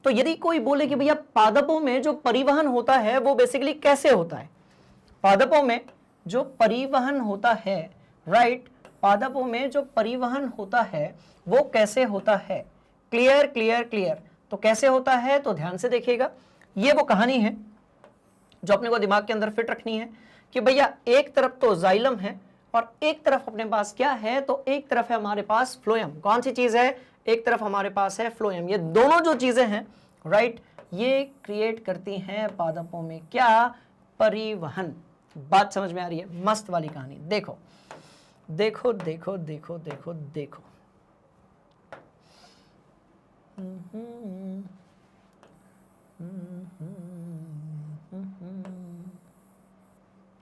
तो यदि कोई बोले कि भैया पादपों में जो परिवहन होता है वो बेसिकली कैसे होता है, पादपों में जो परिवहन होता है, राइट, पादपों में जो परिवहन होता है वो कैसे होता है, क्लियर क्लियर क्लियर। तो कैसे होता है तो ध्यान से देखिएगा, ये वो कहानी है जो अपने को दिमाग के अंदर फिट रखनी है कि भैया एक तरफ तो जाइलम है और एक तरफ अपने पास क्या है, तो एक तरफ है हमारे पास फ्लोएम। कौन सी चीज है, एक तरफ हमारे पास है फ्लोएम। ये दोनों जो चीजें हैं, राइट, ये क्रिएट करती हैं पादपों में क्या, परिवहन। बात समझ में आ रही है, मस्त वाली कहानी। देखो देखो देखो देखो देखो देखो,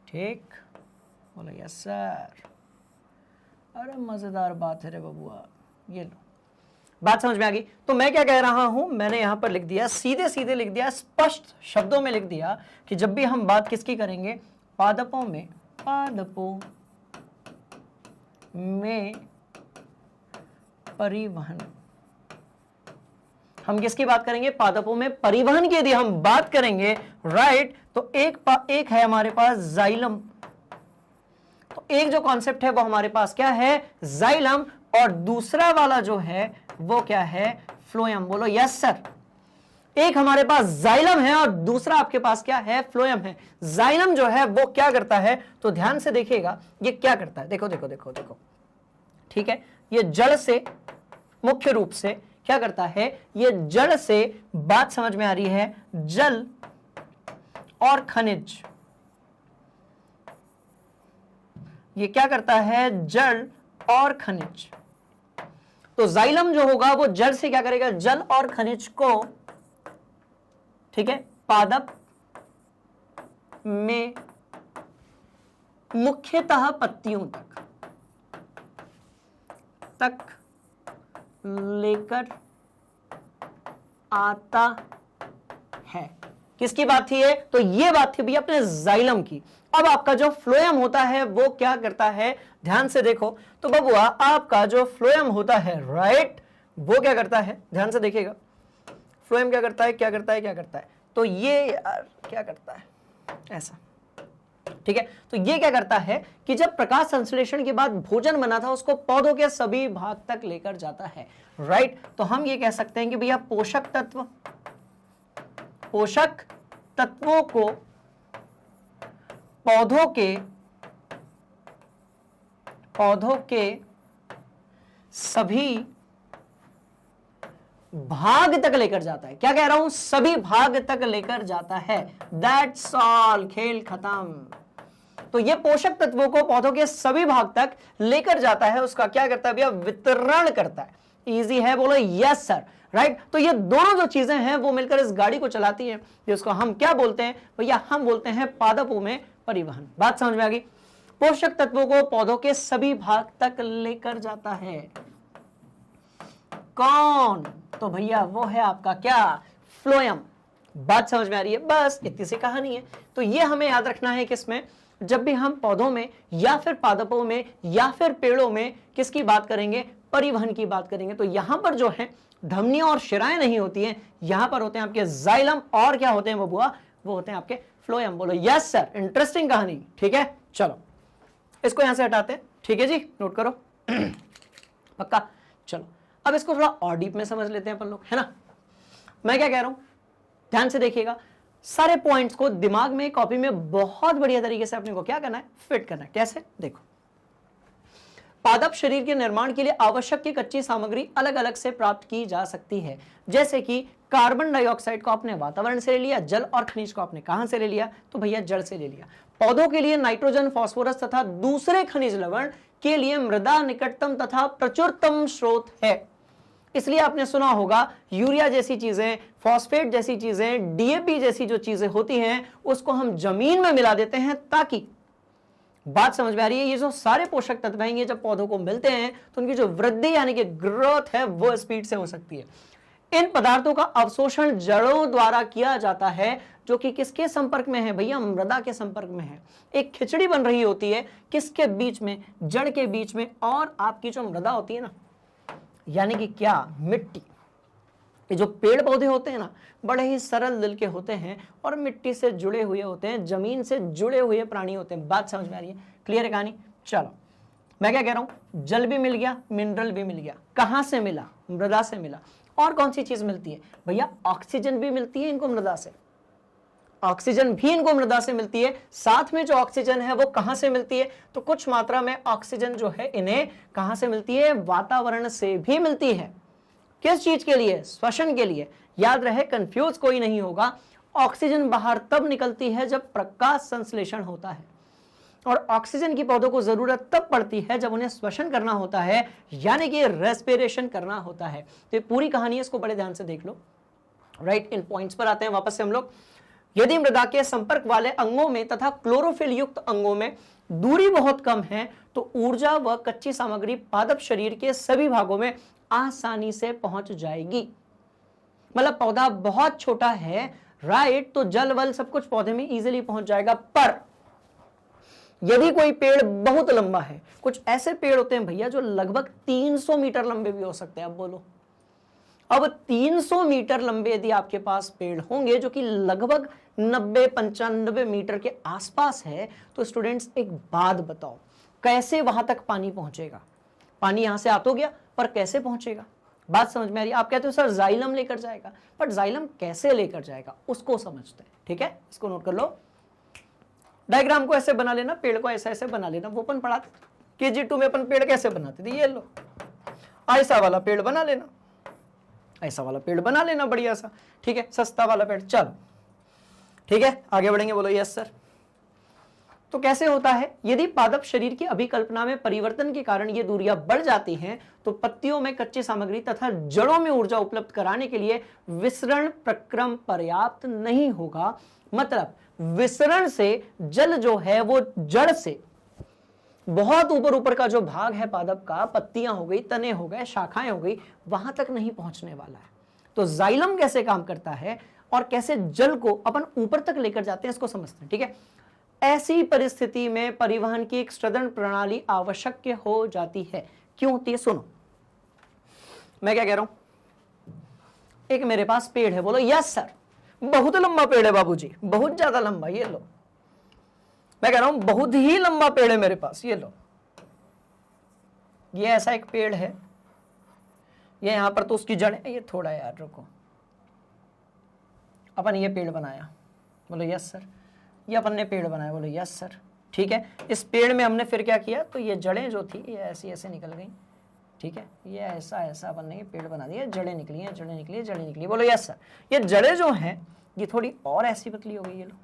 ठीक, बोला यस सर। अरे मजेदार बात है रे बबुआ, ये लो, बात समझ में आ गई। तो मैं क्या कह रहा हूं, मैंने यहां पर लिख दिया, सीधे सीधे लिख दिया, स्पष्ट शब्दों में लिख दिया कि जब भी हम बात किसकी करेंगे, पादपों में, पादपों में परिवहन, हम किसकी बात करेंगे, पादपों में परिवहन की यदि हम बात करेंगे, राइट, तो एक है हमारे पास जाइलम। तो एक जो कॉन्सेप्ट है वो हमारे पास क्या है, जाइलम, और दूसरा वाला जो है वो क्या है, फ्लोएम। बोलो यस सर। एक हमारे पास जाइलम है और दूसरा आपके पास क्या है, फ्लोएम है। जाइलम जो है वो क्या करता है, तो ध्यान से देखिएगा ये क्या करता है, देखो देखो देखो देखो, ठीक है, ये जड़ से, मुख्य रूप से क्या करता है, ये जड़ से, बात समझ में आ रही है, जल और खनिज, ये क्या करता है, जल और खनिज। तो जाइलम जो होगा वो जड़ से क्या करेगा, जल और खनिज को, ठीक है, पादप में मुख्यतः पत्तियों तक लेकर आता है। किसकी बात थी ये, तो ये बात थी भैया अपने जाइलम की। अब आपका जो फ्लोएम होता है वो क्या करता है, ध्यान से देखो, तो बबुआ आपका जो फ्लोएम होता है, राइट, वो क्या करता है, ध्यान से देखिएगा, फ्लोएम क्या करता है, क्या करता है, क्या करता है, तो ये यार क्या करता है, ऐसा, ठीक है। तो ये क्या करता है कि जब प्रकाश संश्लेषण के बाद भोजन बना था उसको पौधों के सभी भाग तक लेकर जाता है, राइट। तो हम ये कह सकते हैं कि भैया पोषक तत्वों को पौधों के सभी भाग तक लेकर जाता है। क्या कह रहा हूं, सभी भाग तक लेकर जाता है, दैट्स ऑल, खेल खत्म। तो ये पोषक तत्वों को पौधों के सभी भाग तक लेकर जाता है, उसका क्या करता है भैया, वितरण करता है। इजी है, बोलो यस सर, राइट। तो ये दोनों जो चीजें हैं वो मिलकर इस गाड़ी को चलाती हैं, जिसको हम क्या बोलते हैं भैया, हम बोलते हैं पादपों में परिवहन। बात समझ में आ गई। पोषक तत्वों को पौधों के सभी भाग तक लेकर जाता है कौन, तो भैया वो है आपका क्या, फ्लोएम। बात समझ में आ रही है, बस इतनी सी कहानी है। तो ये हमें याद रखना है किसमें, जब भी हम पौधों में या फिर पादपों में या फिर पेड़ों में किसकी बात करेंगे, परिवहन की बात करेंगे, तो यहां पर जो है धमनियां और शिराएं नहीं होती हैं, यहां पर होते हैं आपके जाइलम, और क्या होते हैं बबुआ, वो होते हैं आपके फ्लोएम। बोलो यस सर, इंटरेस्टिंग कहानी, ठीक है। चलो इसको यहां से हटाते हैं, ठीक है जी, नोट करो पक्का। चलो अब इसको थोड़ा और डीप में समझ लेते हैं अपन लोग, है ना। मैं क्या कह रहा हूं, ध्यान से देखिएगा, सारे पॉइंट्स को दिमाग में, कॉपी में बहुत बढ़िया तरीके से अपने को क्या करना है, फिट करना है। कैसे, देखो, पादप शरीर के निर्माण के लिए आवश्यक की कच्ची सामग्री अलग अलग से प्राप्त की जा सकती है, जैसे कि कार्बन डाइऑक्साइड को आपने वातावरण से ले लिया, जल और खनिज को आपने कहां से ले लिया, तो भैया जड़ से ले लिया। पौधों के लिए नाइट्रोजन, फास्फोरस तथा दूसरे खनिज लवण के लिए मृदा निकटतम तथा प्रचुरतम स्रोत है। इसलिए आपने सुना होगा यूरिया जैसी चीजें, फॉस्फेट जैसी चीजें, डीएपी जैसी जो चीजें होती हैं उसको हम जमीन में मिला देते हैं, ताकि, बात समझ में आ रही है, ये जो सारे पोषक तत्व हैं ये जब पौधों को मिलते हैं तो उनकी जो वृद्धि यानी कि ग्रोथ है वो स्पीड से हो सकती है। इन पदार्थों का अवशोषण जड़ों द्वारा किया जाता है, जो कि किसके संपर्क में है भैया, मृदा के संपर्क में है। एक खिचड़ी बन रही होती है किसके बीच में, जड़ के बीच में, और आपकी जो मृदा होती है ना, यानी कि क्या, मिट्टी, ये जो पेड़ पौधे होते हैं ना, बड़े ही सरल दिल के होते हैं और मिट्टी से जुड़े हुए होते हैं, जमीन से जुड़े हुए प्राणी होते हैं। बात समझ में आ रही है? क्लियर है कहानी? चलो, मैं क्या कह रहा हूं, जल भी मिल गया, मिनरल भी मिल गया। कहां से मिला? मृदा से मिला। और कौन सी चीज मिलती है भैया? ऑक्सीजन भी मिलती है इनको मृदा से। ऑक्सीजन भी इनको मृदा से मिलती है। साथ में जो ऑक्सीजन है वो कहां से मिलती है? तो कुछ मात्रा में ऑक्सीजन जो है इन्हें कहां से मिलती है? वातावरण से भी मिलती है। किस चीज के लिए? श्वसन के लिए। याद रहे, कंफ्यूज कोई नहीं होगा। ऑक्सीजन बाहर तब निकलती है जब प्रकाश संश्लेषण होता है, और ऑक्सीजन की पौधों को जरूरत तब पड़ती है जब उन्हें श्वसन करना होता है, यानी कि रेस्पिरेशन करना होता है। तो ये पूरी कहानी है, इसको बड़े ध्यान से देख लो। राइट, इन पॉइंट्स पर आते हैं वापस से हम लोग। यदि मृदा के संपर्क वाले अंगों में तथा क्लोरोफिल युक्त अंगों में दूरी बहुत कम है तो ऊर्जा व कच्ची सामग्री पादप शरीर के सभी भागों में आसानी से पहुंच जाएगी। मतलब पौधा बहुत छोटा है, राइट, तो जल वल सब कुछ पौधे में इजीली पहुंच जाएगा। पर यदि कोई पेड़ बहुत लंबा है, कुछ ऐसे पेड़ होते हैं भैया जो लगभग 300 मीटर लंबे भी हो सकते हैं। अब बोलो, अब 300 मीटर लंबे यदि आपके पास पेड़ होंगे जो कि लगभग 90-95 मीटर के आसपास है, तो स्टूडेंट्स एक बात बताओ, कैसे वहां तक पानी पहुंचेगा? पानी यहां से आ तो गया, पर कैसे पहुंचेगा? बात समझ में आ रही है? आप कहते हो सर जाइलम लेकर जाएगा, बट जाइलम कैसे लेकर जाएगा उसको समझते हैं। ठीक है, इसको नोट कर लो। डायग्राम को ऐसे बना लेना, पेड़ को ऐसे ऐसे बना लेना। वो अपन पढ़ाते KG2 में, अपन पेड़ कैसे बनाते थे, ये लो, ऐसा वाला पेड़ बना लेना, ऐसा वाला पेड़ बना लेना, बढ़िया सा। ठीक है, सस्ता वाला पेड़। चलो ठीक है, आगे बढ़ेंगे। बोलो यस सर। तो कैसे होता है? यदि पादप शरीर की अभिकल्पना में परिवर्तन के कारण ये दूरियां बढ़ जाती हैं तो पत्तियों में कच्ची सामग्री तथा जड़ों में ऊर्जा उपलब्ध कराने के लिए विसरण प्रक्रम पर्याप्त नहीं होगा। मतलब विसरण से जल जो है वो जड़ से बहुत ऊपर ऊपर का जो भाग है पादप का, पत्तियां हो गई, तने हो गए, शाखाएं हो गई, वहां तक नहीं पहुंचने वाला है। तो जाइलम कैसे काम करता है और कैसे जल को अपन ऊपर तक लेकर जाते हैं, इसको समझते हैं। ठीक है, ऐसी परिस्थिति में परिवहन की एक सृजन प्रणाली आवश्यक हो जाती है। क्यों होती है? सुनो, मैं क्या कह रहा हूं। एक मेरे पास पेड़ है, बोलो यस सर। बहुत लंबा पेड़ है बाबूजी, बहुत ज्यादा लंबा। ये लो, मैं कह रहा हूं बहुत ही लंबा पेड़ है मेरे पास। ये लो, ये ऐसा एक पेड़ है, ये यहां पर तो उसकी जड़ है। ये थोड़ा यार रुको, अपन ये पेड़ बनाया, बोलो यस सर। ये अपन ने पेड़ बनाया, बोलो यस सर। ठीक है, इस पेड़ में हमने फिर क्या किया, तो ये जड़ें जो थी ये ऐसी ऐसे निकल गई। ठीक है, ये ऐसा ऐसा अपन ने ये पेड़ बना दिया, जड़ें निकली हैं, जड़ें निकली हैं, जड़ें निकली। बोलो यस सर। ये जड़ें जो हैं ये थोड़ी और ऐसी पतली हो गई। ये लो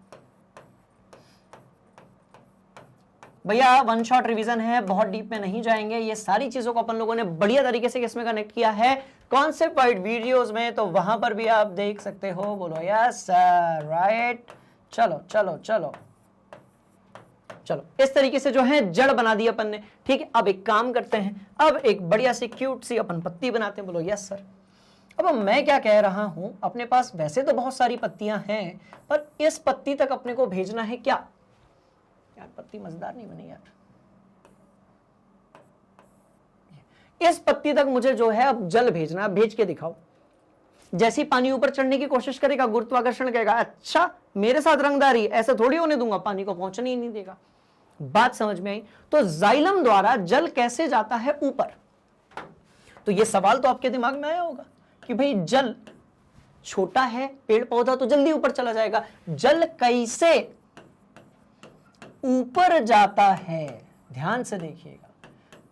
भैया, वन शॉट रिवीजन है, बहुत डीप में नहीं जाएंगे। ये सारी चीजों को अपन लोगों ने बढ़िया तरीके से किसमें कनेक्ट किया है, कॉन्सेप्ट वाइड वीडियोस में, तो वहां पर भी आप देख सकते हो। बोलो यस सर, राइट। चलो चलो चलो चलो, इस तरीके से जो है जड़ बना दी अपन ने। ठीक है, अब एक काम करते हैं, अब एक बढ़िया सी क्यूट सी अपन पत्ती बनाते हैं। बोलो यस सर। अब मैं क्या कह रहा हूं, अपने पास वैसे तो बहुत सारी पत्तियां हैं, पर इस पत्ती तक अपने को भेजना है क्या? यार पत्ती मजेदार नहीं बनी यार। इस पत्ती तक मुझे जो है अब जल भेजना है। भेज के दिखाओ। जैसी पानी ऊपर चढ़ने की कोशिश करेगा, गुरुत्वाकर्षण कहेगा अच्छा मेरे साथ रंगदारी, ऐसे थोड़ी होने दूंगा, पानी को पहुंचने ही नहीं देगा। बात समझ में आई? तो जाइलम द्वारा जल कैसे जाता है ऊपर? तो ये सवाल तो आपके दिमाग में आया होगा कि भाई जल छोटा है, पेड़ पौधा तो जल्दी ऊपर चला जाएगा, जल कैसे ऊपर जाता है? ध्यान से देखिएगा,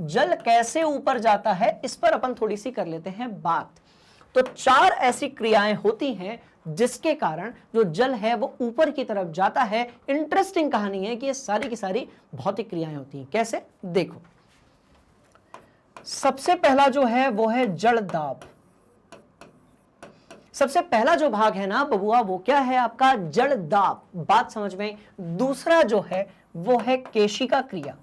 जल कैसे ऊपर जाता है, इस पर अपन थोड़ी सी कर लेते हैं बात। तो 4 ऐसी क्रियाएं होती हैं जिसके कारण जो जल है वो ऊपर की तरफ जाता है। इंटरेस्टिंग कहानी है कि ये सारी की सारी भौतिक क्रियाएं होती हैं। कैसे? देखो, सबसे पहला जो है वो है जड़ दाब। सबसे पहला जो भाग है ना बबुआ, वो क्या है आपका? जड़ दाब। बात समझ में? दूसरा जो है वो है केशिका क्रिया।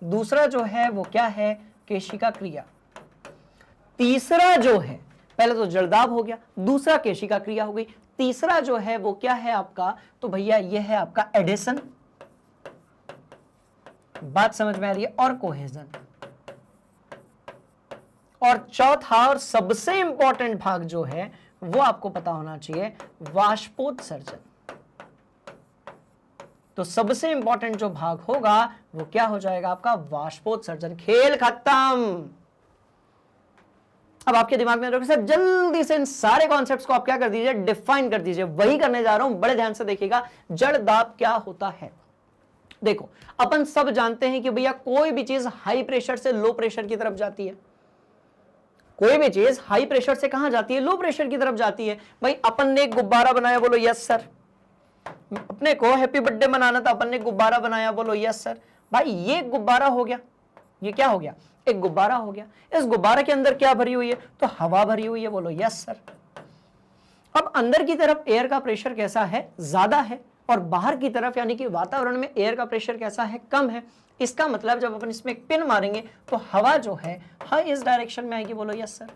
दूसरा जो है वो क्या है? केशिका क्रिया। तीसरा जो है, पहले तो जड़दाब हो गया, दूसरा केशिका क्रिया हो गई, तीसरा जो है वो क्या है आपका? तो भैया ये है आपका एडिशन। बात समझ में आ रही है? और कोहेजन। और चौथा और सबसे इंपॉर्टेंट भाग जो है वो आपको पता होना चाहिए, वाष्पोत्सर्जन। तो सबसे इंपॉर्टेंट जो भाग होगा वो क्या हो जाएगा आपका, वाष्पोत्सर्जन। खेल खत्म। अब आपके दिमाग में सर जल्दी से इन सारे कॉन्सेप्ट्स को आप क्या कर दीजिए, डिफाइन कर दीजिए। वही करने जा रहा हूं, बड़े ध्यान से देखिएगा। जड़ दाब क्या होता है? देखो, अपन सब जानते हैं कि भैया कोई भी चीज हाई प्रेशर से लो प्रेशर की तरफ जाती है। कोई भी चीज हाई प्रेशर से कहां जाती है, लो प्रेशर की तरफ जाती है। भाई अपन ने एक गुब्बारा बनाया, बोलो यस सर। अपने को हैप्पी बर्थडे मनाना था, अपन ने गुब्बारा बनाया, बोलो यस सर। भाई ये गुब्बारा हो गया, ये क्या हो गया, एक गुब्बारा हो गया। इस गुब्बारे के अंदर क्या भरी हुई है, तो हवा भरी हुई है, बोलो यस सर। अब अंदर की तरफ एयर का प्रेशर कैसा है, ज्यादा है, और बाहर की तरफ यानी कि वातावरण में एयर का प्रेशर कैसा है, कम है। इसका मतलब जब अपन इसमें एक पिन मारेंगे तो हवा जो है हाँ इस डायरेक्शन में आएगी, बोलो यस सर।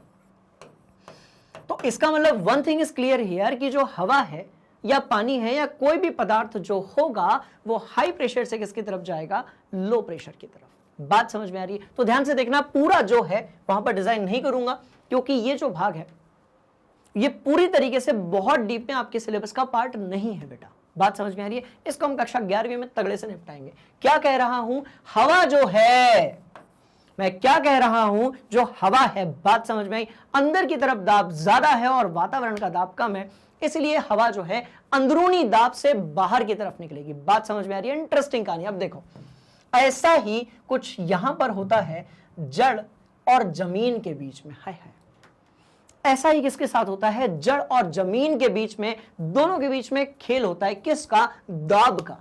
तो इसका मतलब one thing is clear here कि जो हवा है या पानी है या कोई भी पदार्थ जो होगा वो हाई प्रेशर से किसकी तरफ जाएगा, लो प्रेशर की तरफ। बात समझ में आ रही है? तो ध्यान से देखना, पूरा जो है वहां पर डिजाइन नहीं करूंगा क्योंकि ये जो भाग है ये पूरी तरीके से बहुत डीप में आपके सिलेबस का पार्ट नहीं है बेटा। बात समझ में आ रही है? इसको हम कक्षा 11वीं में तगड़े से निपटाएंगे। क्या कह रहा हूं, हवा जो है, मैं क्या कह रहा हूं, जो हवा है, बात समझ में आई, अंदर की तरफ दाब ज्यादा है और वातावरण का दाब कम है, इसलिए हवा जो है अंदरूनी दाब से बाहर की तरफ निकलेगी। बात समझ में आ रही है? इंटरेस्टिंग कहानी। अब देखो, ऐसा ही कुछ यहां पर होता है जड़ और जमीन के बीच में। हाय हाय, ऐसा ही किसके साथ होता है, जड़ और जमीन के बीच में, दोनों के बीच में खेल होता है। किसका, दाब का।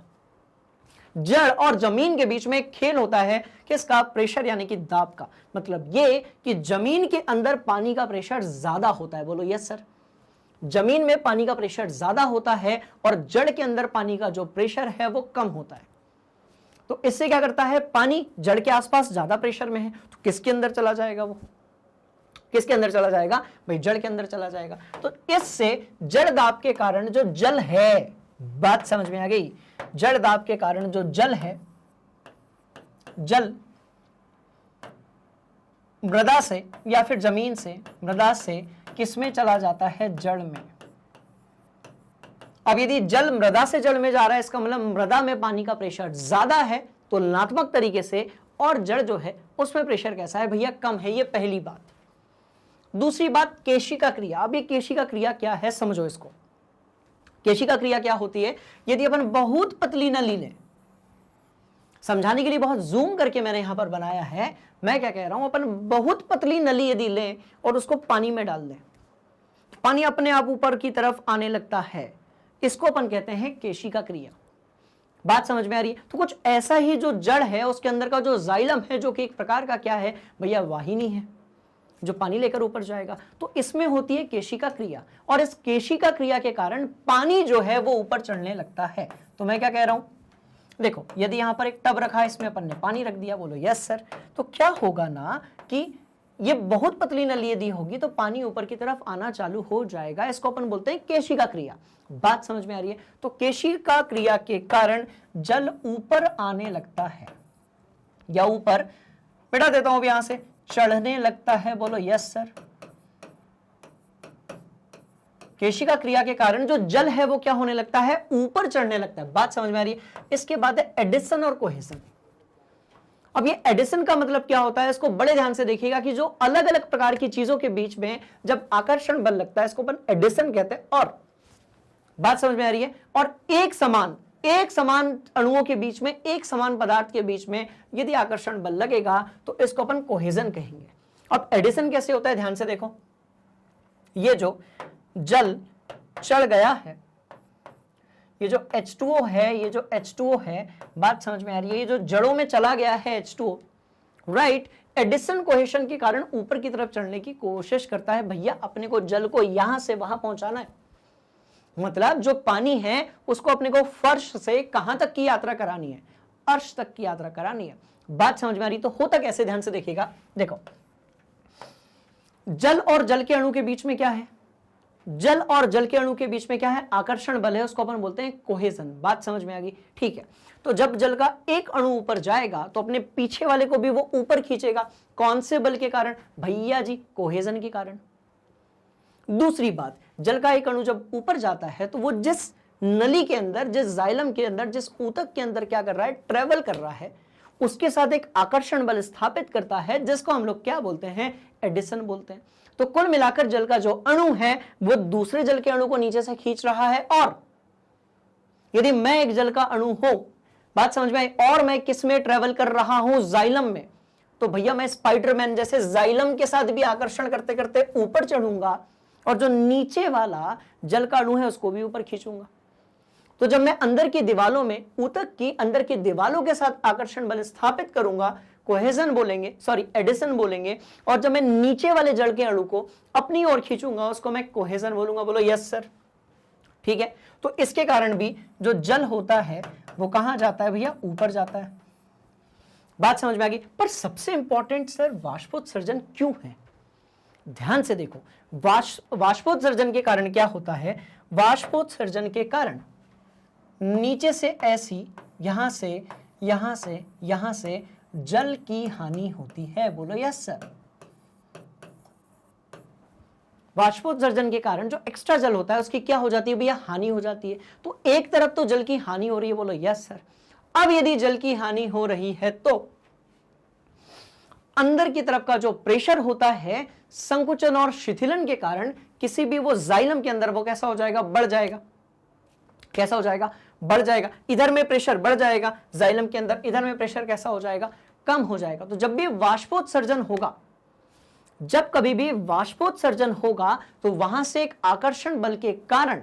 जड़ और जमीन के बीच में खेल होता है, किसका, प्रेशर यानी कि दाब का। मतलब ये कि जमीन के अंदर पानी का प्रेशर ज्यादा होता है, बोलो यस सर। जमीन में पानी का प्रेशर ज्यादा होता है और जड़ के अंदर पानी का जो प्रेशर है वो कम होता है। तो इससे क्या करता है, पानी जड़ के आसपास ज्यादा प्रेशर में है तो किसके अंदर चला जाएगा, वो किसके अंदर चला जाएगा, भाई जड़ के अंदर चला जाएगा। तो इससे जड़ दाब के कारण जो जल है, बात समझ में आ गई, जड़ दाब के कारण जो जल है, जल मृदा से या फिर जमीन से, मृदा से किसमें चला जाता है, जड़ में। अब यदि जल मृदा से जड़ में जा रहा है, इसका मतलब मृदा में पानी का प्रेशर ज्यादा है तुलनात्मक तरीके से, और जड़ जो है उसमें प्रेशर कैसा है भैया, कम है। ये पहली बात। दूसरी बात, केशिका क्रिया। अब ये केशिका क्रिया क्या है, समझो इसको। केशिका क्रिया क्या होती है, यदि अपन बहुत पतली नली लें, समझाने के लिए बहुत जूम करके मैंने यहां पर बनाया है, मैं क्या कह रहा हूं, अपन बहुत पतली नली यदि लें और उसको पानी में डाल दें, पानी अपने आप ऊपर की तरफ आने लगता है, इसको अपन कहते हैं केशिका क्रिया। बात समझ में आ रही है? तो कुछ ऐसा ही जो जड़ है उसके अंदर का जो जाइलम है, जो कि एक प्रकार का क्या है भैया, वाहिनी है, जो पानी लेकर ऊपर जाएगा, तो इसमें होती है केशिका क्रिया। और इस केशिका क्रिया के कारण पानी जो है वो ऊपर चढ़ने लगता है। तो मैं क्या कह रहा हूं, देखो यदि यहां पर एक टब रखा है, इसमें अपन ने पानी रख दिया, बोलो यस सर। तो क्या होगा ना कि ये बहुत पतली नली यदि होगी तो पानी ऊपर की तरफ आना चालू हो जाएगा। इसको अपन बोलते हैं केशिका क्रिया। बात समझ में आ रही है? तो केशिका क्रिया के कारण जल ऊपर आने लगता है, या ऊपर बेटा देता हूं यहां से, चढ़ने लगता है, बोलो यस सर। केशिका क्रिया के कारण जो जल है वो क्या होने लगता है, ऊपर चढ़ने लगता है। बात समझ में आ रही है? इसके बाद है एडिशन और कोहेजन। अब ये एडिशन का मतलब क्या होता है, इसको बड़े ध्यान से देखिएगा कि जो अलग अलग प्रकार की चीजों के बीच में जब आकर्षण बल लगता है, इसको अपन एडिशन कहते हैं। और बात समझ में आ रही है? और एक समान अणुओं के बीच में, एक समान पदार्थ के बीच में यदि आकर्षण बल लगेगा तो इसको अपन कोहेजन कहेंगे। अब एडिशन कैसे होता है, ध्यान से देखो। ये जो जल चढ़ गया है, ये जो H2O है, ये जो H2O है, बात समझ में आ रही है, ये जो जड़ों में चला गया है H2O, राइट, एडिशन कोहेशन के कारण ऊपर की तरफ चढ़ने की कोशिश करता है। भैया अपने को जल को यहां से वहां पहुंचाना है, मतलब जो पानी है उसको अपने को फर्श से कहां तक की यात्रा करानी है, अर्श तक की यात्रा करानी है। बात समझ में आ रही? तो होता कैसे, ध्यान से देखिएगा। देखो, जल और जल के अणु के बीच में क्या है, जल और जल के अणु के बीच में क्या है, आकर्षण बल है, उसको अपन बोलते हैं कोहेजन। बात समझ में आ गई, ठीक है। तो जब जल का एक अणु ऊपर जाएगा तो अपने पीछे वाले को भी वो ऊपर खींचेगा। कौन से बल के कारण भैया जी, कोहेजन के कारण। दूसरी बात, जल का एक अणु जब ऊपर जाता है तो वो जिस नली के अंदर, जिस जाइलम के अंदर, जिस ऊतक के अंदर क्या कर रहा है, ट्रेवल कर रहा है, उसके साथ एक आकर्षण बल स्थापित करता है, जिसको हम लोग क्या बोलते हैं, एडिशन बोलते हैं। तो कुल मिलाकर जल का जो अणु है वो दूसरे जल के अणु को नीचे से खींच रहा है। और यदि मैं एक जल का अणु हूं, बात समझ में आई, और मैं किस में ट्रेवल कर रहा हूं, जाइलम में, तो भैया मैं स्पाइडरमैन जैसे जाइलम के साथ भी आकर्षण करते करते ऊपर चढ़ूंगा और जो नीचे वाला जल का अणु है उसको भी ऊपर खींचूंगा। तो जब मैं अंदर की दीवालों में, ऊतक की अंदर की दीवालों के साथ आकर्षण बल स्थापित करूंगा, कोहेजन बोलेंगे, सॉरी एडिशन बोलेंगे। और जब मैं नीचे वाले जल के अणु को अपनी ओर खींचूंगा उसको मैं कोहेजन बोलूंगा। बोलो यस सर, ठीक है। तो इसके कारण भी जो जल होता है वो कहां जाता है भैया, ऊपर जाता है। बात समझ में आ गई। पर सबसे इंपॉर्टेंट सर, वाष्पोत्सर्जन क्यों है? ध्यान से देखो, वाष्पोत्सर्जन के कारण क्या होता है, वाष्पोत्सर्जन के कारण नीचे से ऐसी, यहां से, यहां से, यहां से जल की हानि होती है। बोलो यस सर। वाष्पोत्सर्जन के कारण जो एक्स्ट्रा जल होता है उसकी क्या हो जाती है भैया, हानि हो जाती है। तो एक तरफ तो जल की हानि हो रही है, बोलो यस सर। अब यदि जल की हानि हो रही है तो अंदर की तरफ का जो प्रेशर होता है, संकुचन और शिथिलन के कारण किसी भी वो जाइलम के अंदर वो कैसा हो जाएगा, बढ़ जाएगा। कैसा हो जाएगा, बढ़ जाएगा। इधर में प्रेशर बढ़ जाएगा जाइलम के अंदर, इधर में प्रेशर कैसा हो जाएगा, कम हो जाएगा। तो जब भी वाष्पोत्सर्जन होगा, जब कभी भी वाष्पोत्सर्जन होगा तो वहां से एक आकर्षण बल के कारण,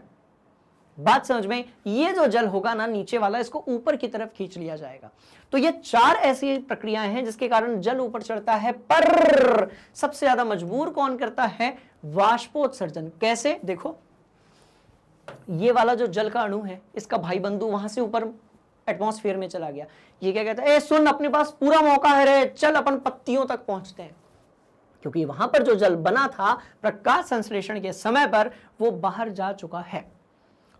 बात समझ में, ये जो जल होगा ना नीचे वाला, इसको ऊपर की तरफ खींच लिया जाएगा। तो ये चार ऐसी प्रक्रियाएं हैं जिसके कारण जल ऊपर चढ़ता है। पर सबसे ज्यादा मजबूर कौन करता है, वाष्पोत्सर्जन। कैसे, देखो ये वाला जो जल का अणु है, इसका भाई बंधु वहां से ऊपर एटमॉस्फेयर में चला गया। ये क्या कहता है, ए सुन, अपने पास पूरा मौका है रे, चल अपन पत्तियों तक पहुंचते हैं। क्योंकि वहां पर जो जल बना था प्रकाश संश्लेषण के समय पर वो बाहर जा चुका है।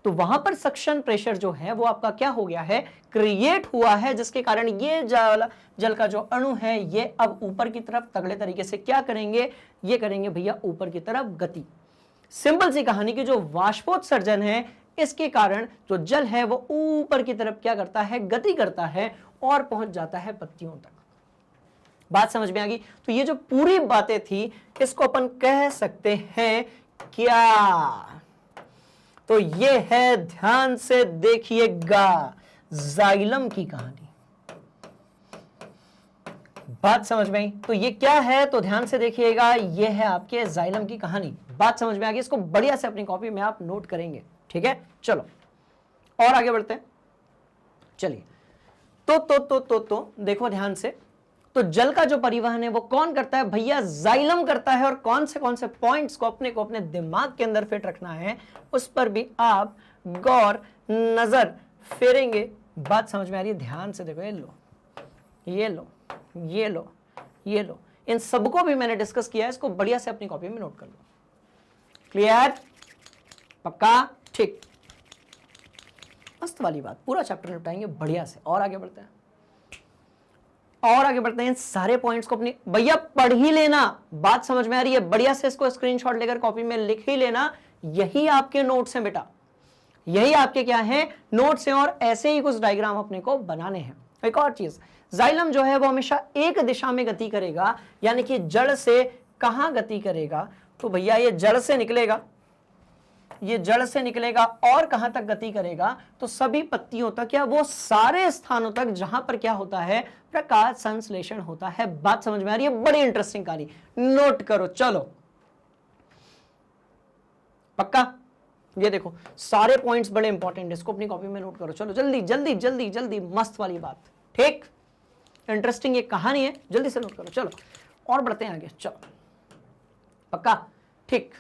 तो वहां पर सक्शन प्रेशर जो है वो आपका क्या हो गया है, क्रिएट हुआ है, जिसके कारण ये जल का जो अणु है ये अब ऊपर की तरफ तगड़े तरीके से क्या करेंगे, ये करेंगे भैया ऊपर की तरफ गति। सिंपल सी कहानी की जो वाष्पोत्सर्जन है, इसके कारण जो जल है वो ऊपर की तरफ क्या करता है, गति करता है और पहुंच जाता है पत्तियों तक। बात समझ में आ गई। तो ये जो पूरी बातें थी इसको अपन कह सकते हैं क्या, तो ये है, ध्यान से देखिएगा, जाइलम की कहानी। बात समझ में आई। तो ये क्या है, तो ध्यान से देखिएगा, ये है आपके जाइलम की कहानी। बात समझ में आ गई। इसको बढ़िया से अपनी कॉपी में आप नोट करेंगे, ठीक है। चलो और आगे बढ़ते हैं। चलिए, तो देखो ध्यान से। तो जल का जो परिवहन है वो कौन करता है भैया, जाइलम करता है। और कौन से पॉइंट्स को अपने दिमाग के अंदर फिट रखना है उस पर भी आप गौर नजर फेरेंगे। बात समझ में आ रही है? ध्यान से देखो, ये लो, ये लो, ये लो, ये लो, इन सबको भी मैंने डिस्कस किया है। इसको बढ़िया से अपनी कॉपी में नोट कर लो। क्लियर, पक्का, ठीक, मस्त वाली बात। पूरा चैप्टर निपटाएंगे बढ़िया से। और आगे बढ़ते हैं, और आगे बढ़ते हैं। इन सारे पॉइंट्स को अपनी भैया पढ़ ही लेना। बात समझ में आ रही है? बढ़िया से इसको स्क्रीनशॉट लेकर कॉपी में लिख ही लेना। यही आपके नोट्स हैं बेटा, यही आपके क्या है, नोट्स हैं। और ऐसे ही कुछ डायग्राम अपने को बनाने हैं। एक और चीज, जाइलम जो है वो हमेशा एक दिशा में गति करेगा, यानी कि जड़ से कहां गति करेगा, तो भैया ये जड़ से निकलेगा, ये जड़ से निकलेगा और कहां तक गति करेगा, तो सभी पत्तियों तक, या वो सारे स्थानों तक जहां पर क्या होता है, प्रकाश संश्लेषण होता है। बात समझ में आ रही है? बड़ी इंटरेस्टिंग कहानी, नोट करो। चलो पक्का, ये देखो सारे पॉइंट्स बड़े इंपॉर्टेंट है, इसको अपनी कॉपी में नोट करो। चलो जल्दी जल्दी जल्दी जल्दी, मस्त वाली बात, ठीक, इंटरेस्टिंग ये कहानी है, जल्दी से नोट करो। चलो और बढ़ते हैं आगे। चलो पक्का, ठीक।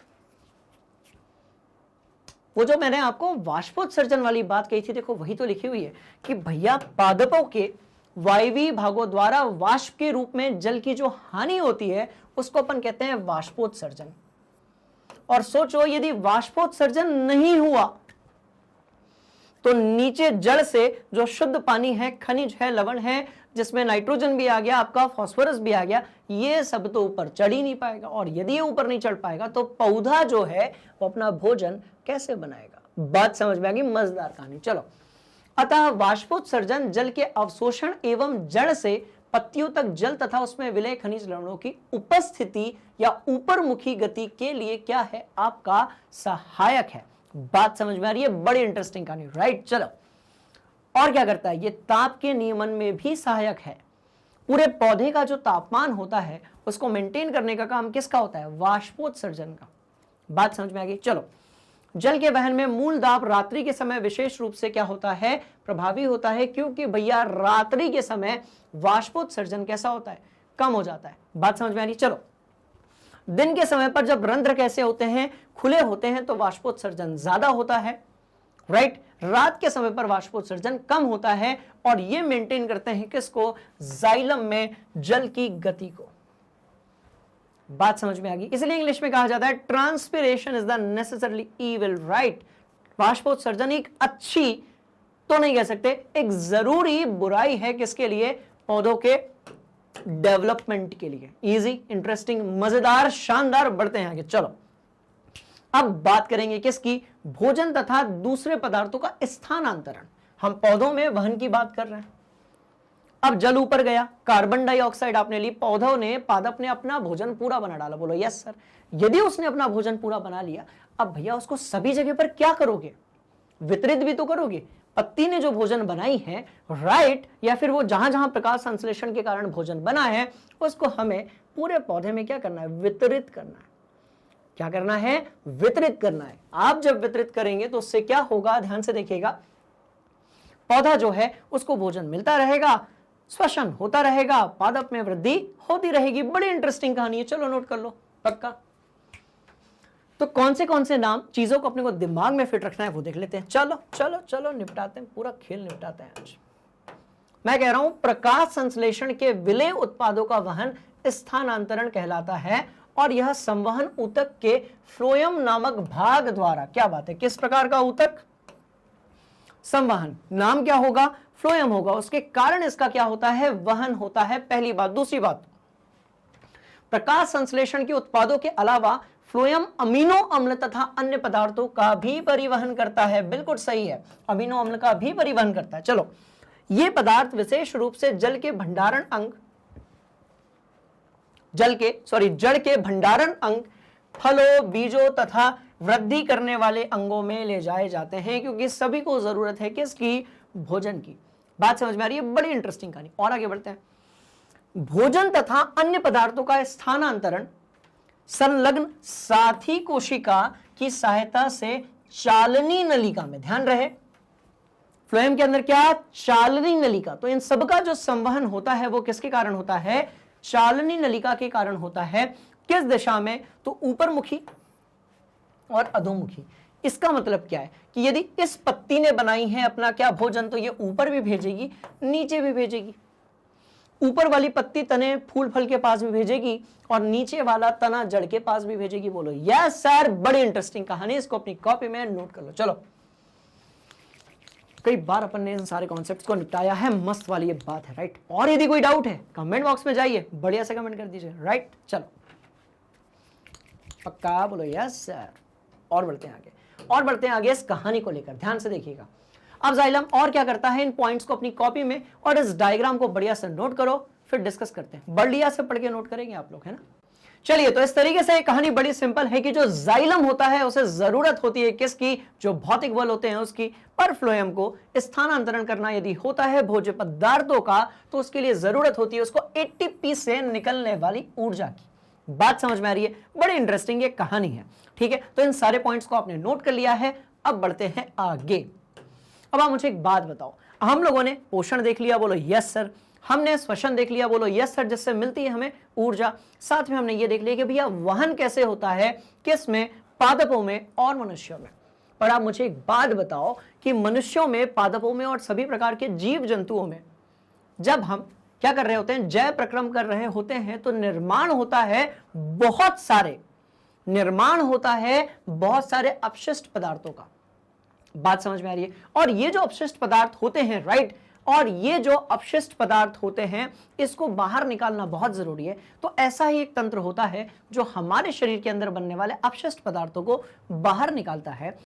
वो जो मैंने आपको वाष्पोत्सर्जन वाली बात कही थी, देखो वही तो लिखी हुई है कि भैया पादपों के वायवीय भागों द्वारा वाष्प के रूप में जल की जो हानि होती है उसको अपन कहते हैं वाष्पोत्सर्जन। और सोचो यदि वाष्पोत्सर्जन नहीं हुआ तो नीचे जड़ से जो शुद्ध पानी है, खनिज है, लवण है, जिसमें नाइट्रोजन भी आ गया, आपका फास्फोरस भी आ गया, ये सब तो ऊपर चढ़ ही नहीं पाएगा। और यदि ये ऊपर नहीं चढ़ पाएगा तो पौधा जो है वो अपना भोजन कैसे बनाएगा? बात समझ में आ गई? मजेदार कहानी। चलो, अतः वाष्पोत्सर्जन जल के अवशोषण एवं जड़ से पत्तियों तक जल तथा उसमें विलय खनिज लवणों की उपस्थिति या ऊपरमुखी गति के लिए क्या है? आपका सहायक है। बात समझ में आ रही है? बड़ी इंटरेस्टिंग कहानी, राइट। चलो, और क्या करता है? ये ताप के नियमन में भी सहायक है। पूरे पौधे का जो तापमान होता है उसको मेंटेन करने का काम किसका होता है? वाष्पोत्सर्जन का। बात समझ में आ गई? चलो, जल के वहन में मूल दाब रात्रि के समय विशेष रूप से क्या होता है? प्रभावी होता है, क्योंकि भैया रात्रि के समय वाष्पोत्सर्जन कैसा होता है? कम हो जाता है। बात समझ में आ रही? चलो, दिन के समय पर जब रंध्र कैसे होते हैं? खुले होते हैं, तो वाष्पोत्सर्जन ज्यादा होता है, राइट। रात के समय पर वाष्पोत्सर्जन कम होता है, और ये मेंटेन करते हैं किसको? जाइलम में जल की गति को। बात समझ में आ गई? इसलिए इंग्लिश में कहा जाता है transpiration is the necessarily evil, right. वाष्पोत्सर्जन एक अच्छी तो नहीं कह सकते, एक जरूरी बुराई है। किसके लिए? पौधों के डेवलपमेंट के लिए। इजी, इंटरेस्टिंग, मजेदार, शानदार। बढ़ते हैं आगे। चलो, अब बात करेंगे किसकी? भोजन तथा दूसरे पदार्थों का स्थानांतरण। हम पौधों में वहन की बात कर रहे हैं। अब जल ऊपर गया, कार्बन डाइऑक्साइड आपने ली, पौधों ने, पादप ने अपना भोजन पूरा बना डाला। बोलो यस सर। यदि उसने अपना भोजन पूरा बना लिया, अब भैया उसको सभी जगह पर क्या करोगे? वितरित भी तो करोगे। पत्ती ने जो भोजन बनाई है, राइट, या फिर वो जहां जहां प्रकाश संश्लेषण के कारण भोजन बना है, उसको हमें पूरे पौधे में क्या करना है? वितरित करना है। क्या करना है? वितरित करना है। आप जब वितरित करेंगे तो उससे क्या होगा? ध्यान से देखिएगा, पौधा जो है उसको भोजन मिलता रहेगा, श्वसन होता रहेगा, पादप में वृद्धि होती रहेगी। बड़ी इंटरेस्टिंग कहानी है, चलो नोट कर लो पक्का। तो कौन से नाम, चीजों को अपने को दिमाग में फिट रखना है वो देख लेते हैं। चलो चलो चलो, निपटाते हैं, पूरा खेल निपटाते हैं आज। मैं कह रहा हूं प्रकाश संश्लेषण के विलेय उत्पादों का वहन स्थानांतरण कहलाता है, और यह संवहन ऊतक के फ्लोएम नामक भाग द्वारा, क्या बात है, किस प्रकार का ऊतक? संवहन। नाम क्या होगा? फ्लोएम होगा। उसके कारण इसका क्या होता है? वहन होता है, पहली बात। दूसरी बात, प्रकाश संश्लेषण के उत्पादों के अलावा फ्लोएम अमीनो अम्ल तथा अन्य पदार्थों का भी परिवहन करता है। बिल्कुल सही है, अमीनो अम्ल का भी परिवहन करता है। चलो, ये पदार्थ विशेष रूप से जल के भंडारण अंग, जड़ के भंडारण अंग, फलों, बीजों तथा वृद्धि करने वाले अंगों में ले जाए जाते हैं, क्योंकि सभी को जरूरत है किसकी? भोजन की। बात समझ में आ रही है? बड़ी इंटरेस्टिंग कहानी। और आगे बढ़ते हैं। भोजन तथा अन्य पदार्थों का स्थानांतरण संलग्न साथी कोशिका की सहायता से चालनी नलिका में, ध्यान रहे, फ्लोएम के अंदर क्या? चालनी नलिका। तो इन सबका जो संवहन होता है वो किसके कारण होता है? चालनी नलिका के कारण होता है। किस दिशा में? तो ऊपरमुखी और अधोमुखी। इसका मतलब क्या है कि यदि इस पत्ती ने बनाई है अपना क्या? भोजन, तो ये ऊपर भी भेजेगी, नीचे भी भेजेगी। ऊपर वाली पत्ती तने फूल फल के पास भी भेजेगी, और नीचे वाला तना जड़ के पास भी भेजेगी। बोलो यस सर। बड़ी इंटरेस्टिंग कहानी, इसको अपनी कॉपी में नोट कर लो। चलो, कई बार अपन ने इन सारे कॉन्सेप्ट्स को निपटाया है, मस्त वाली ये बात है, राइट। और यदि कोई डाउट है कमेंट बॉक्स में जाइए, बढ़िया से कमेंट कर दीजिए, राइट। चलो पक्का बोलो यस सर। और बढ़ते हैं आगे इस कहानी को लेकर, ध्यान से देखिएगा। अब जाइलम और क्या करता है? इन पॉइंट्स को अपनी कॉपी में और इस डायग्राम को बढ़िया से नोट करो, फिर डिस्कस करते हैं। बढ़िया से पढ़ के नोट करेंगे आप लोग, है ना। चलिए, तो इस तरीके से कहानी बड़ी सिंपल है कि जो जाइलम होता है उसे जरूरत होती है किसकी? जो भौतिक बल होते हैं उसकी। पर फ्लोएम को स्थानांतरण करना यदि होता है भोज्य पदार्थों का, तो उसके लिए जरूरत होती है उसको एटीपी से निकलने वाली ऊर्जा की। बात समझ में आ रही है? बड़ी इंटरेस्टिंग ये कहानी है, ठीक है। तो इन सारे पॉइंट्स को आपने नोट कर लिया है। अब बढ़ते हैं आगे। अब आप मुझे एक बात बताओ, हम लोगों ने पोषण देख लिया, बोलो यस सर। हमने श्वसन देख लिया, बोलो यस सर, जिससे मिलती है हमें ऊर्जा। साथ में हमने ये देख लिया कि भैया वहन कैसे होता है, किस में? पादपों में और मनुष्यों में। पर आप मुझे एक बात बताओ कि मनुष्यों में, पादपों में और सभी प्रकार के जीव जंतुओं में जब हम क्या कर रहे होते हैं? जय प्रक्रम कर रहे होते हैं, तो निर्माण होता है बहुत सारे निर्माण होता है बहुत सारे अपशिष्ट पदार्थों का। बात समझ में आ रही है? और ये जो अपशिष्ट पदार्थ होते हैं, राइट, और ये जो अपशिष्ट पदार्थ होते हैं इसको बाहर निकालना बहुत जरूरी है। तो ऐसा ही एक तंत्र होता है जो हमारे शरीर के अंदर बनने वाले अपशिष्ट पदार्थों को बाहर निकालता है।